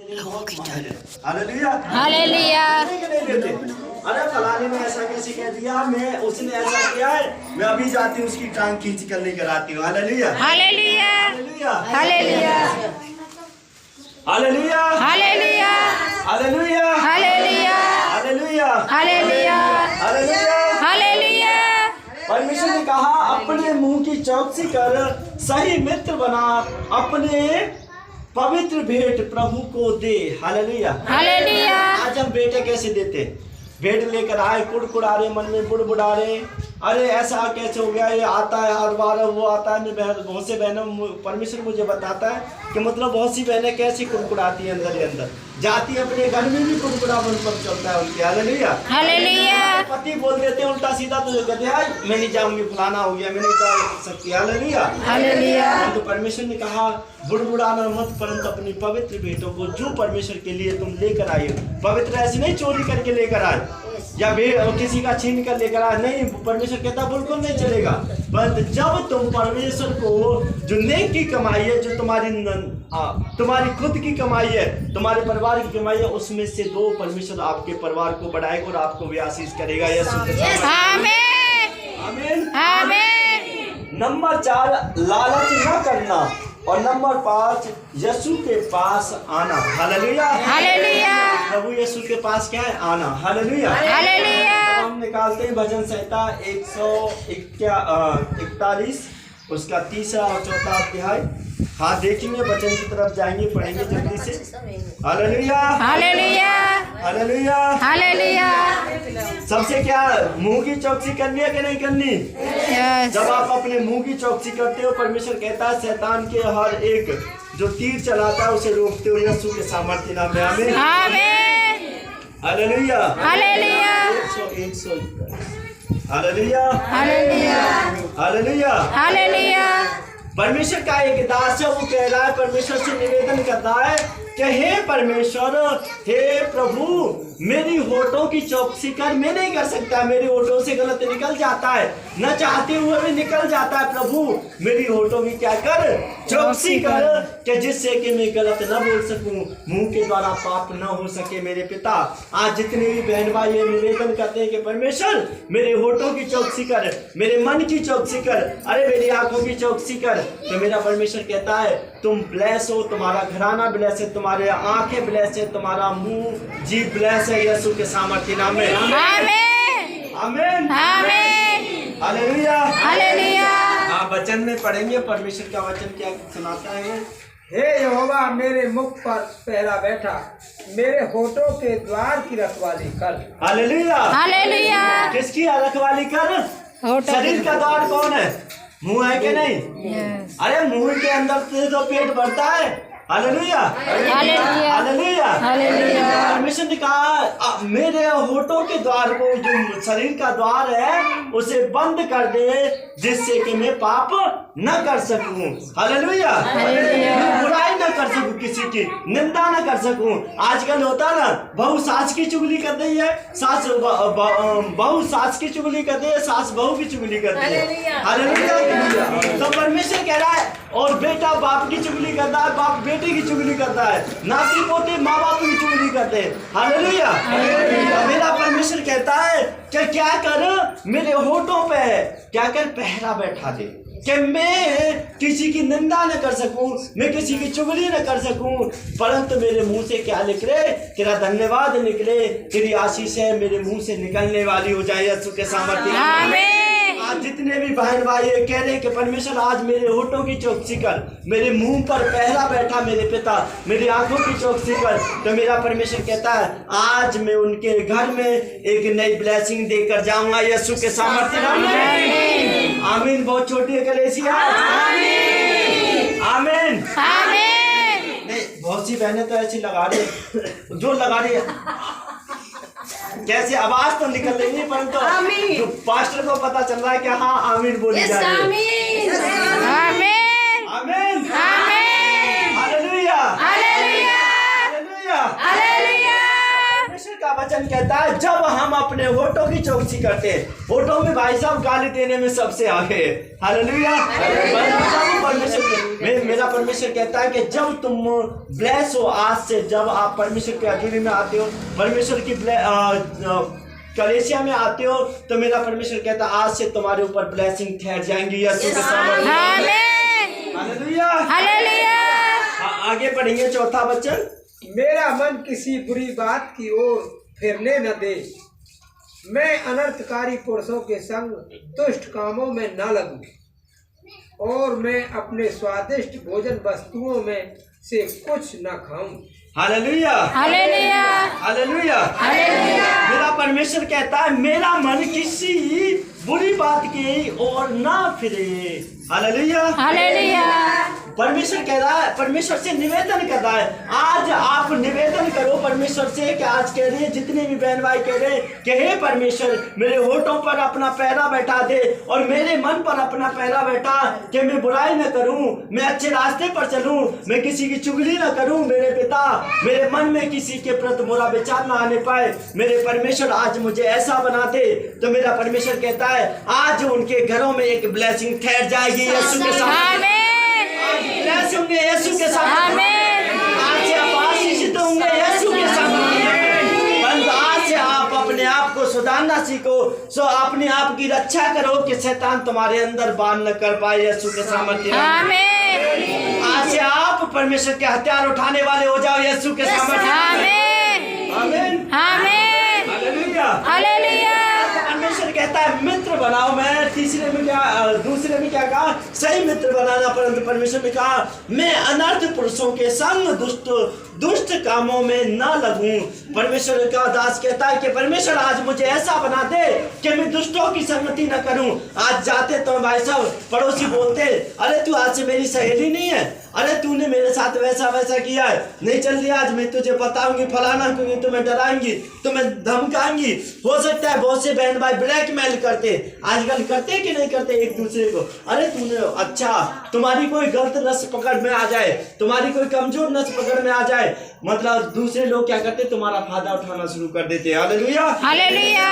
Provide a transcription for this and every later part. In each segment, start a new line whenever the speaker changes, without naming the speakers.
Hallelujah
hallelujah.
अरे फलाने ने ऐसा कैसे कह दिया, मैं उसने ऐसा किया है, मैं अभी जाती हूँ उसकी टांग खींच कर लेकर आती हूँ। Hallelujah
hallelujah.
Hallelujah
hallelujah.
Hallelujah
hallelujah.
Hallelujah
hallelujah.
Hallelujah
hallelujah.
Hallelujah.
Hallelujah.
परमेश्वर ने कहा अपने मुंह की चौकसी कर, सही मित्र बना, अपने पवित्र भेंट प्रभु को दे। Hallelujah
hallelujah.
आज हम बेटे कैसे देते, भेंट लेकर आए, कुड़कुड़ारे मन में बुड़बुड़ारे, अरे ऐसा कैसे हो गया, ये आता है हर बार, वो आता है। बहुत से बहनों, परमेश्वर मुझे बताता है कि मतलब बहुत सी बहनें कैसी कुड़कुड़ाती है, अंदर ही अंदर जाती है, अपने घर में भी कुड़कुड़ापन पर चलता है उनके। Hallelujah
hallelujah.
पति बोल देते हैं उल्टा सीधा, तो कहते हैं मैं नहीं जाऊंगी, फलाना हो गया, मैं नहीं जा सकती। Hallelujah
hallelujah.
तो परमेश्वर ने कहा बुड़बुड़ाना मत, परंतु अपनी पवित्र भेंटों को जो परमेश्वर के लिए तुम लेकर आए हो, पवित्र ऐसे नहीं चोरी करके लेकर आए या किसी का छीन कर लेकर आए, नहीं। परमेश्वर कहता बिल्कुल नहीं चलेगा। परंतु जब तुम परमेश्वर को जो नेक की कमाई है, जो तुम्हारी खुद की कमाई है, तुम्हारे परिवार की कमाई है, उसमें से दो, परमेश्वर आपके परिवार को बढ़ाएगा और आपको भी आशीष करेगा। आमीन
आमीन।
नंबर 4 लालच न करना, और नंबर 5 यीशु के पास आना। Hallelujah
hallelujah.
प्रभु यीशु के पास क्या है, आना। Hallelujah
hallelujah.
हम निकालते हैं भजन संहिता 141 उसका 3 और 4 अध्याय। हाँ देखेंगे, वचन की तरफ जाएंगे, पढ़ेंगे जल्दी से। Hallelujah
hallelujah.
Hallelujah
hallelujah.
सबसे क्या मुंह की चौकसी करनी है कि नहीं करनी?
यस।
जब आप अपने मुंह की चौकसी करते हो, परमेश्वर कहता है शैतान के हर एक जो तीर चलाता है उसे रोकते हो यीशु के सामर्थ्य नाम में। आमीन
आमीन।
Hallelujah
hallelujah.
100 hallelujah
hallelujah.
Hallelujah.
Hallelujah.
परमेश्वर का एक दास है, वो कह रहा है, परमेश्वर से निवेदन करता है कि हे परमेश्वर, हे प्रभु, मेरी होठों की चौकसी कर। मैं नहीं कर सकता, मेरी होठों से गलत निकल जाता है, न चाहते हुए भी निकल जाता है। प्रभु मेरी होठों की क्या कर, चौकसी कर, कि जिससे कि मैं गलत न बोल सकूं, मुंह के द्वारा पाप न हो सके। मेरे पिता, आज जितने भी बहन भाई ये निवेदन करते हैं कि परमेश्वर मेरे होठों की चौकसी कर, मेरे मन की चौकसी कर, अरे मेरी आंखों की चौकसी कर, तो मेरा परमेश्वर कहता है तुम ब्लेस हो, तुम्हारा घराना ब्लेस है, तुम्हारे आंखें ब्लेस है, तुम्हारा मुंह जीभ ब्लेस है, यीशु के सामर्थ्य नाम में।
आमीन।
आमीन
आमीन।
Hallelujah
hallelujah.
हाँ वचन में पढ़ेंगे, परमेश्वर का वचन क्या सुनाता है।
हे यहोवा, मेरे मुख पर पहरा बैठा, मेरे होठों के द्वार की रखवाली कर।
Hallelujah
hallelujah.
किसकी रखवाली कर?
होठों
शरीर का द्वार कौन है? मुंह है कि नहीं?
यस।
अरे मुंह के अंदर से तो पेट भरता है। Hallelujah
hallelujah.
Hallelujah
hallelujah.
परमेश्वर ने कहा मेरे होठों के द्वार को, जो शरीर का द्वार है, उसे बंद कर दे, जिससे कि मैं पाप न कर सकूं। हालेलुया मैं बुराई न कर सकूं, किसी की निंदा न कर सकूं। आजकल होता ना, बहू सास की चुगली कर रही है, सास बहू सास की चुगली कर रही है, सास बहू की चुगली कर रही है। हालेलुया तो परमेश्वर कह रहा है, और बेटा बाप की चुगली करता है, बाप बेटे की चुगली करता है, नाती पोते माँ बाप की चुगली करते हैं। हालेलुया मेरा परमेश्वर कहता है कि क्या कर, मेरे होठों पे क्या कर, पहरा बैठा दे, कि मैं किसी की निंदा न कर सकूं, मैं किसी की चुगली न कर सकूं, परंतु मेरे मुंह से क्या निकले, तेरा धन्यवाद निकले, तेरी आशीष है मेरे मुंह से निकलने वाली हो जाए, यीशु के सामर्थ्य।
आमीन।
आज जितने भी बहन भाई ये कह रहे हैं कि परमेश्वर आज मेरे होठों की चौकसी कर, मेरे मुंह पर पहरा बैठा मेरे पिता, मेरी आंखों की चौकसी कर, तो मेरा परमेश्वर कहता है आज मैं उनके घर में एक नई ब्लेसिंग देकर जाऊंगा, यीशु के सामर्थ्य नाम में। आमीन बहुत छोटी है कलेसिया। आमीन आमीन
आमीन।
नहीं, बहुत सी बहनें तो ऐसी लगा रही, जो लगा रही है कैसे आवाज तो निकल रही है, परंतु जो पास्टर को पता चल रहा है कि हाँ आमीन बोली जा रही है।
आमीन।
आमीन
आमीन।
Hallelujah
hallelujah.
Hallelujah
hallelujah.
परमेश्वर का वचन वचन कहता है जब हम अपने होठों की चौकसी करते हैं, होठों में भाई साहब गाली देने में सबसे आगे। हालेलुया। परमेश्वर मेरा परमेश्वर कहता है कि जब तुम ब्लेस हो, आज से जब आप परमेश्वर के अधीन में आते हो, परमेश्वर की कलेसिया में आते हो, तो मेरा परमेश्वर कहता है आज से तुम्हारे ऊपर ब्लेसिंग ठहर जाएंगी। यीशु के सामर्थ्य। हालेलुया।
हालेलुया।
आगे पढ़ेंगे चौथा वचन।
मेरा मन किसी बुरी बात की ओर फिरने न दे, मैं अनर्थकारी पुरुषों के संग दुष्ट कामों में न लगूं, और मैं अपने स्वादिष्ट भोजन वस्तुओं में से कुछ न खाऊं।
हालेलुया।
हालेलुया।
हालेलुया।
हालेलुया।
मेरा परमेश्वर कहता है मेरा मन किसी बुरी बात की ओर ना फिरे। हालेलुया।
हालेलुया।
परमेश्वर कह रहा है, परमेश्वर से निवेदन कर रहा है। आज आप निवेदन करो परमेश्वर से कि आज कह रही है जितने भी बहन भाई कह रहे हैं कि हे परमेश्वर मेरे होठों पर अपना पैरा बैठा दे और मेरे मन पर अपना पैरा बैठा कि मैं बुराई न करूं, मैं अच्छे रास्ते पर चलूं, मैं किसी की चुगली न करूं। मेरे पिता, मेरे मन में किसी के प्रति बुरा विचार न आने पाए। मेरे परमेश्वर आज मुझे ऐसा बना दे। तो मेरा परमेश्वर कहता है आज उनके घरों में एक ब्लेसिंग ठहर जाएगी। यीशु के साथ ब्लेस होंगे, यीशु के साथ आज से आप आशीषित होंगे यीशु के साथ। परंतु आज से आप अपने आप को सुधारना सीखो, सो अपने आप की रक्षा करो कि शैतान तुम्हारे अंदर बांध न कर पाए। यीशु के सामर्थ्य। आज से आप परमेश्वर के हथियार उठाने वाले हो जाओ यीशु के सामर्थ्य। आमीन। हालेलुया।
हालेलुया।
परमेश्वर कहता है मित्र बनाओ। मैं दूसरे में क्या कहा? सही मित्र बनाना। परंतु परमेश्वर ने कहा मैं अनर्थ पुरुषों के संग दुष्ट कामों में न लगूं। परमेश्वर का दास कहता है कि परमेश्वर आज मुझे ऐसा बना दे कि मैं दुष्टों की संगति न करूं। आज जाते तो भाई साहब पड़ोसी बोलते अरे तू आज से मेरी सहेली नहीं है, अरे तूने मेरे साथ वैसा किया है, नहीं चल रही आज मैं तुझे बताऊंगी फलाना, क्योंकि तुम्हें डराएंगी, तुम्हें धमकाएंगी। हो सकता है बहुत से बहन भाई ब्लैकमेल करते, आजकल करते कि नहीं करते एक दूसरे को। अरे तूने अच्छा, तुम्हारी कोई गलत नस पकड़ में आ जाए, तुम्हारी कोई कमजोर नस पकड़ में आ जाए, मतलब दूसरे लोग क्या करते तुम्हारा फायदा उठाना शुरू कर देते। हालेलुया।
हालेलुया।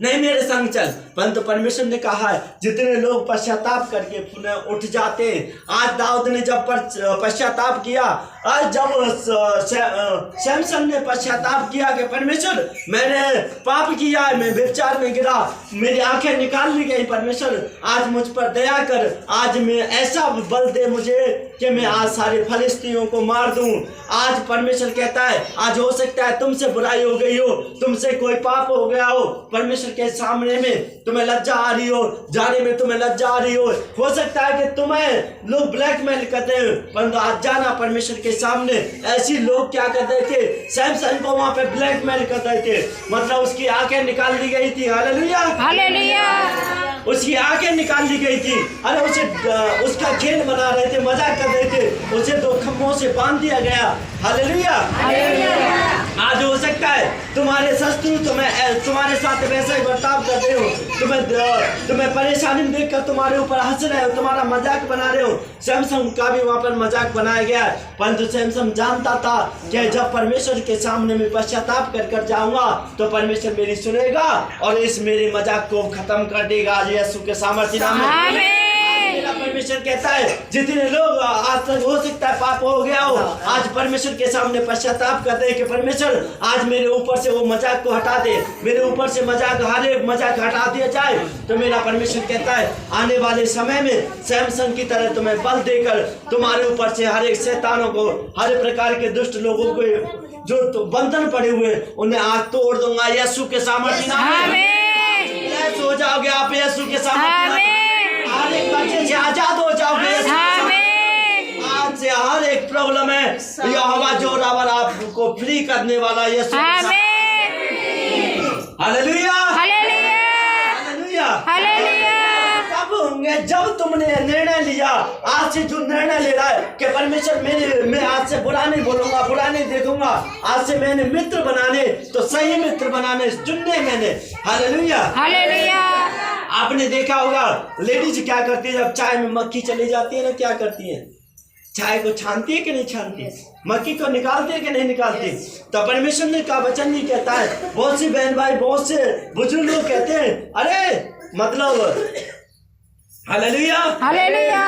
नहीं मेरे संग चल। परंतु परमेश्वर ने कहा है जितने लोग पश्चाताप करके पुनः उठ जाते हैं। आज दाऊद ने जब पश्चाताप किया, आज जब सैमसन ने पश्चाताप किया कि परमेश्वर मैंने पाप किया है, मैं व्यभिचार में गिरा, मेरी आंखें निकाल ली गई, परमेश्वर आज मुझ पर दया कर, आज मैं ऐसा बल दे मुझे कि मैं आज सारे फलिस्तीयों को मार दूं। आज परमेश्वर कहता है आज हो सकता है तुमसे बुराई हो गई हो, तुमसे कोई पाप हो गया हो, परमेश्वर के सामने में तुम्हें लज्जा आ रही हो, जाने में तुम्हें लज्जा आ रही हो सकता है कि तुम्हें लोग ब्लैकमेल करते हैं, परंतु आज जाना परमेश्वर के सामने। ऐसी लोग क्या करते थे, सैमसन को वहां पे ब्लैकमेल करते थे, मतलब उसकी आंखें निकाल दी गई थी। हालेलुया।
हालेलुया।
उसकी आंखें निकाल दी गई थी। अरे उसे उसका खेल बना रहे थे, मजाक कर रहे थे, उसे 2 खम्भों से बांध दिया गया। हालेलुया। आज हो सकता है तुम्हारे शत्रु तुम्हारे साथ वैसा ही बर्ताव कर रहे हो, तुम्हें परेशानी में देखकर तुम्हारे ऊपर हंस रहे हो, तुम्हारा मजाक बना रहे हो। सैमसन का भी वहां पर मजाक बनाया गया, परंतु सैमसन जानता था कि जब परमेश्वर के सामने में पश्चाताप कर जाऊंगा तो परमेश्वर मेरी सुनेगा और इस मेरे मजाक को खत्म कर देगा। यीशु के सामर्थ्य नाम में मेरा परमेश्वर कहता है जितने लोग आज तक हो सकता है पाप हो गया हो, आज परमेश्वर के सामने पश्चाताप करते हैं कि परमेश्वर आज मेरे ऊपर से वो मजाक को हटा दे, मेरे ऊपर से मजाक हटा दिया जाए। तो मेरा परमेश्वर कहता है आने वाले समय में सैमसन की तरह तुम्हें बल देकर तुम्हारे ऊपर से हर एक शैतानों को, हर प्रकार के दुष्ट लोगों को जो तो बंधन पड़े हुए उन्हें आज तोड़ दूंगा। यीशु के सामर्थ्य नाम में हो जाओगे आप, यीशु के सामर्थ्य हर एक बच्चे से आजाद हो जाओगे। आज से हर एक प्रॉब्लम है यहोवा जोरावर आपको फ्री करने वाला यीशु। हालेलुया। हालेलुया। कब होंगे जब तुमने निर्णय लिया, आज से जो निर्णय ले रहा है कि परमेश्वर मैं आज से बुरा नहीं बोलूंगा, बुरा नहीं देखूंगा, आज से मैंने मित्र बनाने, तो सही मित्र बनाने चुनने मैंने। हालेलुया। हालेलुया। आपने देखा होगा लेडीज क्या करती है जब चाय में मक्खी चली जाती है ना, क्या करती है, चाय को छानती है कि नहीं छानती, मक्खी को निकालती है कि नहीं निकालती। तो परमेश्वर ने का वचन नहीं कहता है। बहुत सी बहन भाई, बहुत से बुजुर्ग लोग कहते हैं, अरे मतलब हालेलुया,
हालेलुया।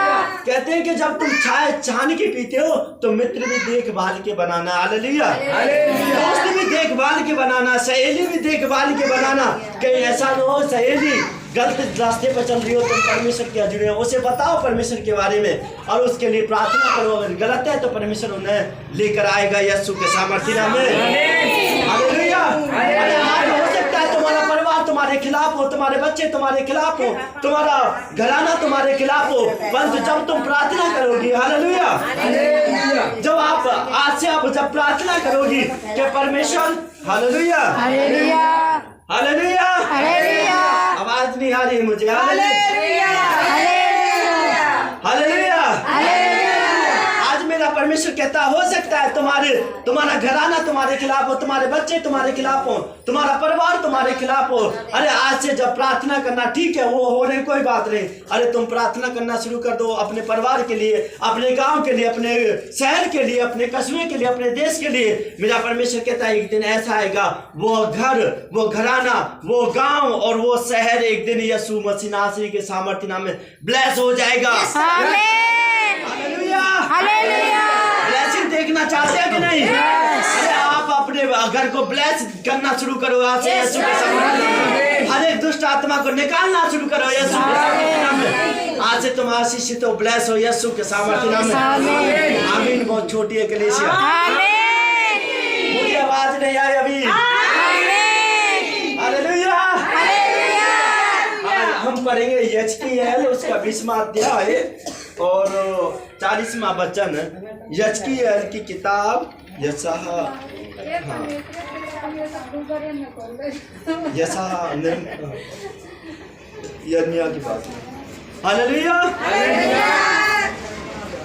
कहते हैं कि जब तुम चाय छान के पीते हो तो मित्र भी देखभाल के बनाना, हालेलुया, दोस्त भी देखभाल के बनाना, सहेली भी देखभाल के बनाना। कहीं ऐसा न हो सहेली गलत रास्ते पर चल रही हो, तुम परमेश्वर के जुड़े हो, उसे बताओ परमेश्वर के बारे में और उसके लिए प्रार्थना करो। अगर गलत है तो परमेश्वर उन्हें लेकर आएगा यीशु के सामर्थ्य नाम में, हालेलुया। आज हो सकता है तुम्हारा परिवार तुम्हारे खिलाफ हो, तुम्हारे बच्चे तुम्हारे खिलाफ हो, तुम्हारा घराना तुम्हारे खिलाफ हो, परंतु जब तुम प्रार्थना करोगी, हालेलुया, जब आप आज से आप जब प्रार्थना करोगी कि परमेश्वर, हालेलुया,
हालेलुया,
हालेलुया,
हालेलुया,
आवाज नहीं आ रही मुझे, हालेलुया, हालेलुया, आज मेरा परमेश्वर कहता हो सकता है तुम्हारा घराना तुम्हारे खिलाफ हो, तुम्हारे बच्चे तुम्हारे खिलाफ हो, तुम्हारा परिवार तुम्हारे खिलाफ हो। अरे आज से जब प्रार्थना करना, ठीक है वो हो रहे कोई बात नहीं, अरे तुम प्रार्थना करना शुरू कर दो अपने परिवार के लिए, अपने गांव के लिए, अपने शहर के लिए, अपने कस्बे के लिए, अपने देश के लिए। मेरा परमेश्वर कहता है एक दिन ऐसा आएगा, वो घर, वो घराना, वो गांव और वो शहर एक दिन यीशु मसीह नासरी के सामर्थ्य नाम में ब्लेस हो जाएगा। Hallelujah,
hallelujah.
ब्लेसिंग देखना चाहते हैं कि नहीं? अरे आप अपने घर को ब्लेस करना शुरू करो आज से यीशु के सामर्थ्य, हर एक दुष्ट आत्मा को निकालना शुरू करो यीशु के सामर्थ्य नाम में। आज से तुम आशीषित हो, ब्लेस हो यीशु के सामर्थ्य नाम में। आमीन। बहुत छोटी है कलीसिया, मुझे आवाज नहीं आई अभी। हालेलुया। आज हम पढ़ेंगे यजकीएल उसका 20वां अध्याय और 40वां वचन, यजकीएल की किताब, यिर्मयाह की बात। हालेलुया।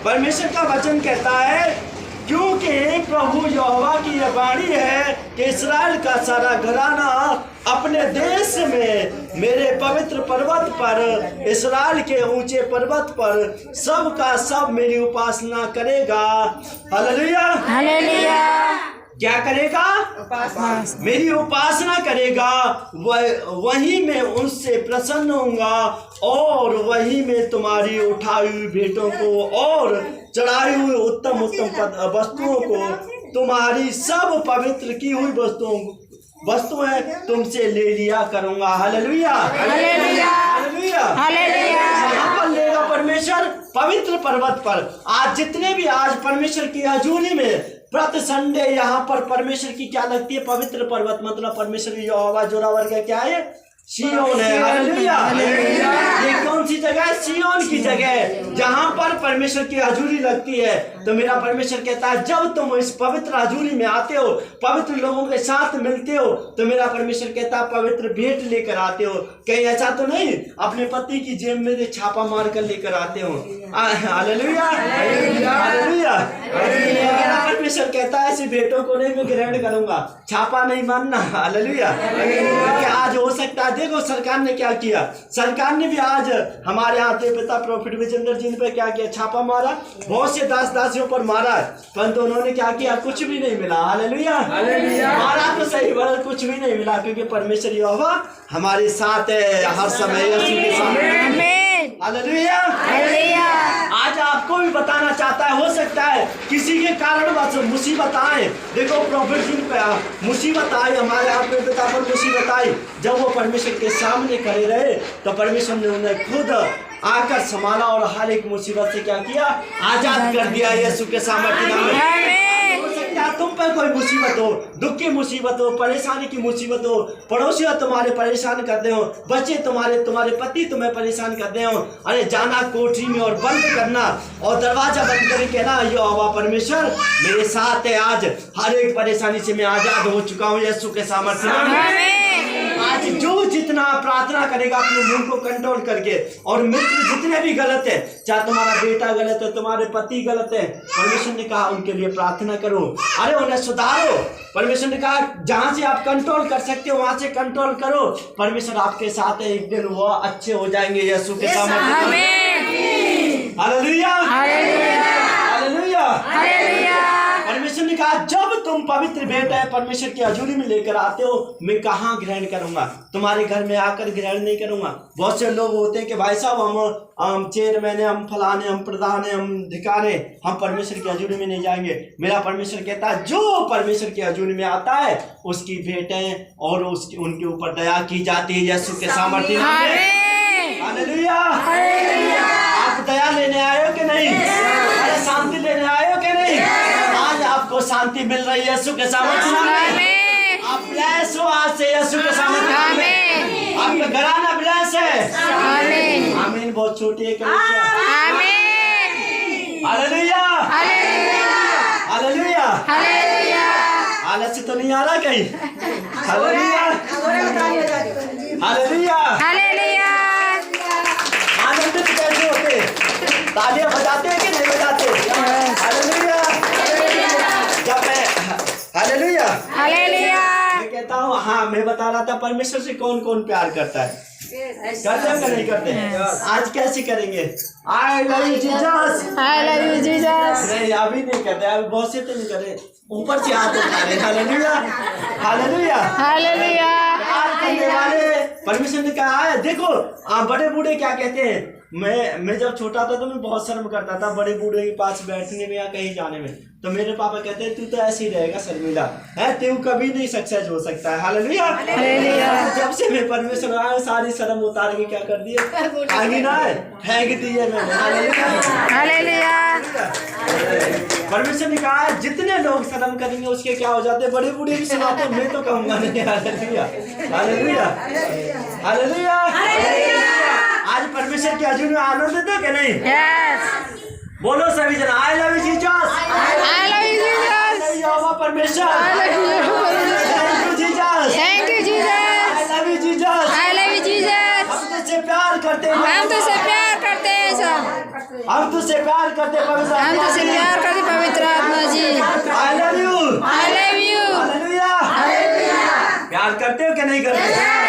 परमेश्वर का वचन कहता है, क्योंकि प्रभु यहोवा की यह वाणी है कि इस्राएल का सारा घराना अपने देश में मेरे पवित्र पर्वत पर, इस्राएल के ऊंचे पर्वत पर सब का सब मेरी उपासना करेगा। Hallelujah, hallelujah. क्या करेगा? मेरी उपासना करेगा। वहीं मैं उनसे प्रसन्न होऊंगा और वहीं मैं तुम्हारी उठाई हुई भेंटों को और चढ़ाई हुई उत्तम उत्तम वस्तुओं को, तुम्हारी सब पवित्र की हुई वस्तुएं तुमसे ले लिया करूंगा। Hallelujah, hallelujah, hallelujah. यहाँ पर लेगा परमेश्वर पवित्र पर्वत पर। आज जितने भी आज परमेश्वर की हजूरी में प्रति संडे यहाँ पर परमेश्वर की क्या लगती है? पवित्र पर्वत, मतलब परमेश्वर की यहोवा जोरावर का क्या है? सिय्योन है। हालेलुया। ये कौन सी जगह है? सिय्योन की जगह है, जहाँ पर परमेश्वर की हजूरी लगती है। तो मेरा परमेश्वर कहता है, जब तुम इस पवित्र हजूरी में आते हो, पवित्र लोगों के साथ मिलते हो, तो मेरा परमेश्वर कहता है पवित्र भेंट लेकर आते हो। कहीं ऐसा तो नहीं अपने पति की जेब में से छापा मार कर लेकर आते हो? Hallelujah, hallelujah. मेरा परमेश्वर कहता है ऐसी भेंटों को नहीं मैं ग्रहण करूंगा, छापा नहीं मानना। हालेलुया। आज हो सकता है, देखो सरकार ने क्या किया, सरकार ने भी आज हमारे यहाँ पिता प्रॉफिट विजेंद्र जी पे क्या किया? छापा मारा, बहुत से दासियों पर मारा, परंतु उन्होंने क्या किया? कुछ भी नहीं मिला। हालेलुया, मारा तो सही, पर कुछ भी नहीं मिला, क्योंकि परमेश्वर यहोवा हमारे साथ है हर समय। Hallelujah, hallelujah. आज आपको भी बताना चाहता है, हो सकता है किसी के कारण मुसीबत आए। देखो प्रॉफिट जी पे मुसीबत आई, हमारे आप पे पिता पर मुसीबत आई, जब वो परमेश्वर के सामने खड़े रहे तो परमेश्वर ने उन्हें खुद आकर संभाला और हर एक मुसीबत से क्या किया? आजाद कर दिया यीशु के सामर्थ्य नाम में। तुम पर कोई मुसीबत हो, दुख की मुसीबत हो, परेशानी की मुसीबत हो, पड़ोसी तुम्हारे परेशान करते हो, बच्चे तुम्हारे पति तुम्हें परेशान करते हो, अरे जाना कोठरी में और बंद करना और दरवाजा बंद करके कहना, यहोवा परमेश्वर मेरे साथ है। आज हर एक परेशानी से मैं आजाद हो चुका हूँ यीशु के सामर्थ्य नाम में। आज जो जितना प्रार्थना करेगा अपने मुंह को कंट्रोल करके, और मित्र जितने भी गलत है, चाहे तुम्हारा बेटा गलत है, तुम्हारे पति गलत है, परमेश्वर ने कहा उनके लिए प्रार्थना करो, अरे उन्हें सुधारो। परमेश्वर ने कहा जहां से आप कंट्रोल कर सकते हो वहां से कंट्रोल करो, परमेश्वर आपके साथ है, एक दिन वो अच्छे हो जाएंगे यीशु के सामर्थ्य में। Hallelujah, hallelujah, hallelujah. परमेश्वर ने कहा जब तुम तुम पवित्र बेटा है परमेश्वर की हजूरी में लेकर आते हो, मैं कहाँ ग्रहण करूंगा? तुम्हारे घर में आकर ग्रहण नहीं करूंगा। बहुत से लोग होते हैं कि भाई साहब हम चेयरमैन है, हम फलाने, हम प्रधान है, हम धिकारे, हम परमेश्वर की हजूरी में नहीं जाएंगे। मेरा परमेश्वर कहता है जो परमेश्वर की हजूरी में आता है उसकी भेंटें और उसकी उनके ऊपर दया की जाती है यीशु के सामर्थ्य नाम में। हालेलुया। आप दया लेने आए हो कि नहीं? अरे शांति लेने आए हो कि नहीं? आज आपको शांति मिल रही है यीशु के सामर्थ्य नाम में। आप ब्लेस हो आज से यीशु के सामर्थ्य नाम में। आपका घराना ब्लेस है।
आमीन।
आमीन। बहुत छोटी है कलीसिया।
आमीन।
हालेलुया। हालेलुया।
हालेलुया।
आलस्य तो नहीं आ रहा कहीं? हालेलुया। हालेलुया।
हालेलुया।
आनंदित कैसे होते? तालियां बजाते हैं कि नहीं बजाते? हालेलुया। जब मैं हालेलुया मैं कहता हूँ, हाँ मैं बता रहा था परमेश्वर से कौन कौन प्यार करता है, करते हैं कि नहीं करते? आज कैसे करेंगे? आई love you Jesus.
I love you, Jesus.
नहीं अभी नहीं करते, अभी बहुत से तो नहीं करे, ऊपर से हाथ उठा रहे। हालेलुया। हालेलुया।
हालेलुया।
प्यार करने वाले परमेश्वर ने कहा है। देखो बड़े बूढ़े क्या कहते हैं, मैं जब छोटा था तो मैं बहुत शर्म करता था बड़े बूढ़े के पास बैठने में या कहीं जाने में। तो मेरे पापा कहते हैं तू तो ऐसे ही रहेगा शर्मिला है, तू कभी नहीं सक्सेस हो सकता है। हालेलुया। जब से मैं परमेश्वर आया सारी शर्म उतार के क्या कर दिए, आगे ना है फेंक दिए मैंने। हालेलुया।
हालेलुया।
परमेश्वर ने कहा है जितने लोग शर्म करेंगे उसके क्या हो जाते हैं, बड़े बूढ़े भी सुनाते, मैं तो कहूंगा नहीं। हालेलुया। हालेलुया। हालेलुया। आज परमेश्वर की हजूरी में आनंदित हो कि नहीं?
Yes.
बोलो सभी जना आई love you Jesus.
I love you, Jesus.
यहोवा परमेश्वर।
I love you.
Thank you Jesus.
Thank you, Jesus.
I love you Jesus.
I love you, Jesus.
हम तुझसे प्यार करते हैं।
हम तुझसे प्यार करते हैं सब।
हम तुझसे प्यार करते हैं पवित्र
हम
आत्मा
तुझसे
जी।
प्यार करते पवित्र आत्मा जी।
I love you.
I love you.
Hallelujah. प्यार करते हो कि नहीं करते?